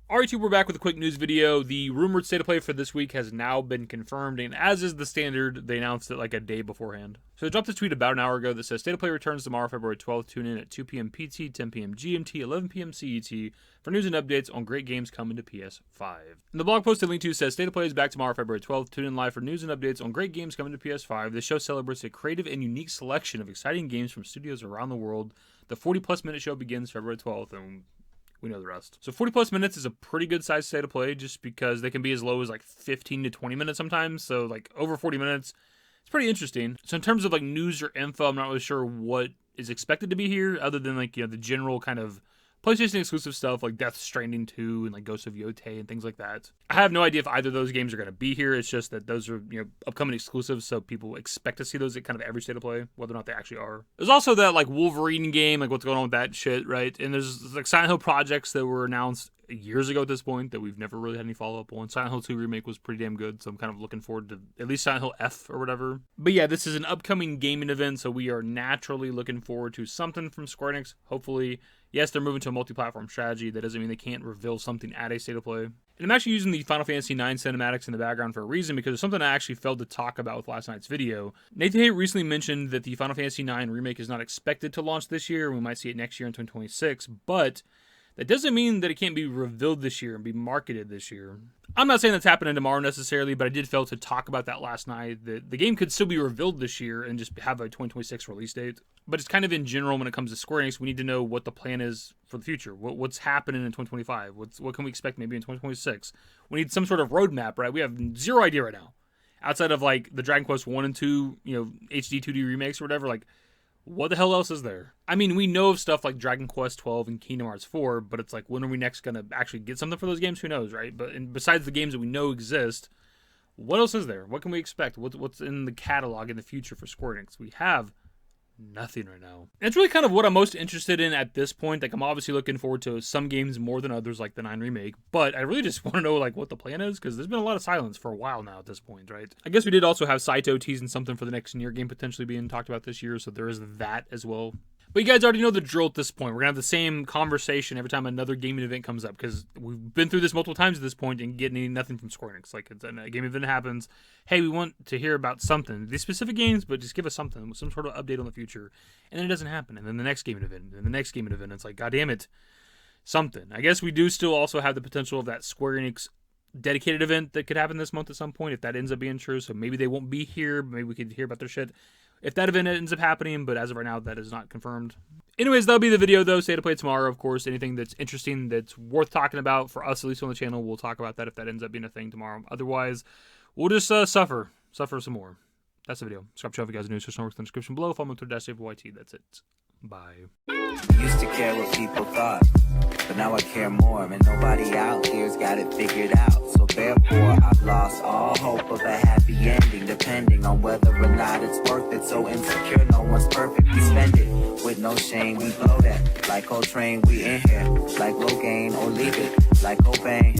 Alright, we're back with a quick news video. The rumored state of play for this week has now been confirmed, and as is the standard, they announced it like a day beforehand. So I dropped a tweet about an hour ago that says, state of play returns tomorrow, February 12th. Tune in at 2 p.m. PT, 10 p.m. GMT, 11 p.m. CET for news and updates on great games coming to PS5. And the blog post I linked to says, state of play is back tomorrow, February 12th. Tune in live for news and updates on great games coming to PS5. This show celebrates a creative and unique selection of exciting games from studios around the world. The 40-plus minute show begins February 12th, and we know the rest. So 40 plus minutes is a pretty good size state of play just because they can be as low as like 15 to 20 minutes sometimes. So like over 40 minutes, it's pretty interesting. So in terms of like news or info, I'm not really sure what is expected to be here other than like, the general kind of PlayStation exclusive stuff like Death Stranding 2 and like Ghost of Yotei and things like that. I have no idea if either of those games are going to be here. It's just that those are, upcoming exclusives, so people expect to see those at kind of every state of play, whether or not they actually are. There's also that like Wolverine game, like what's going on with that shit, right? And there's like Silent Hill projects that were announced years ago at this point that we've never really had any follow-up on. Silent Hill 2 Remake was pretty damn good, so I'm kind of looking forward to at least Silent Hill F or whatever. But yeah, this is an upcoming gaming event, so we are naturally looking forward to something from Square Enix, hopefully. Yes, they're moving to a multi-platform strategy. That doesn't mean they can't reveal something at a state of play. And I'm actually using the Final Fantasy IX cinematics in the background for a reason, because there's something I actually failed to talk about with last night's video. NateTheHate recently mentioned that the Final Fantasy IX Remake is not expected to launch this year, and we might see it next year in 2026, but that doesn't mean that it can't be revealed this year and be marketed this year. I'm not saying that's happening tomorrow necessarily, but I did fail to talk about that last night. The game could still be revealed this year and just have a 2026 release date. But it's kind of in general when it comes to Square Enix, we need to know what the plan is for the future. What's happening in 2025? What can we expect maybe in 2026? We need some sort of roadmap, right? We have zero idea right now. Outside of like the Dragon Quest 1 and 2, HD 2D remakes or whatever, like what the hell else is there? I mean, we know of stuff like Dragon Quest 12 and Kingdom Hearts 4, but it's like, when are we next going to actually get something for those games? Who knows, right? But besides the games that we know exist, what else is there? What can we expect? What's in the catalog in the future for Square Enix? We have nothing right now. And it's really kind of what I'm most interested in at this point. Like, I'm obviously looking forward to some games more than others, like the 9 Remake, but I really just want to know like what the plan is, because there's been a lot of silence for a while now at this point, right? I guess we did also have Saito teasing something for the next Nier game potentially being talked about this year, so there is that as well. But you guys already know the drill at this point. We're going to have the same conversation every time another gaming event comes up, because we've been through this multiple times at this point and getting nothing from Square Enix. Like, a gaming event happens, hey, we want to hear about something. These specific games, but just give us something, some sort of update on the future. And then it doesn't happen. And then the next gaming event, and the next gaming event, it's like, God damn it, something. I guess we do still also have the potential of that Square Enix dedicated event that could happen this month at some point, if that ends up being true. So maybe they won't be here. Maybe we could hear about their shit if that event ends up happening, but as of right now, that is not confirmed. Anyways, that'll be the video, though. State of play tomorrow, of course. Anything that's interesting, that's worth talking about for us, at least on the channel, we'll talk about that if that ends up being a thing tomorrow. Otherwise, we'll just suffer some more. That's the video. Subscribe to if you guys are new. Search in the description below. Follow me on Twitter, @DaveYT. That's it. Bye. Used to care what people thought, but now I care more, and nobody out here's got it figured out. So therefore, I've lost all hope of a happy ending, depending on whether or not it's worth it. So insecure, no one's perfect. We spend it with no shame. We blow that like Coltrane. We in here like Rogaine, or leave it like Cobain.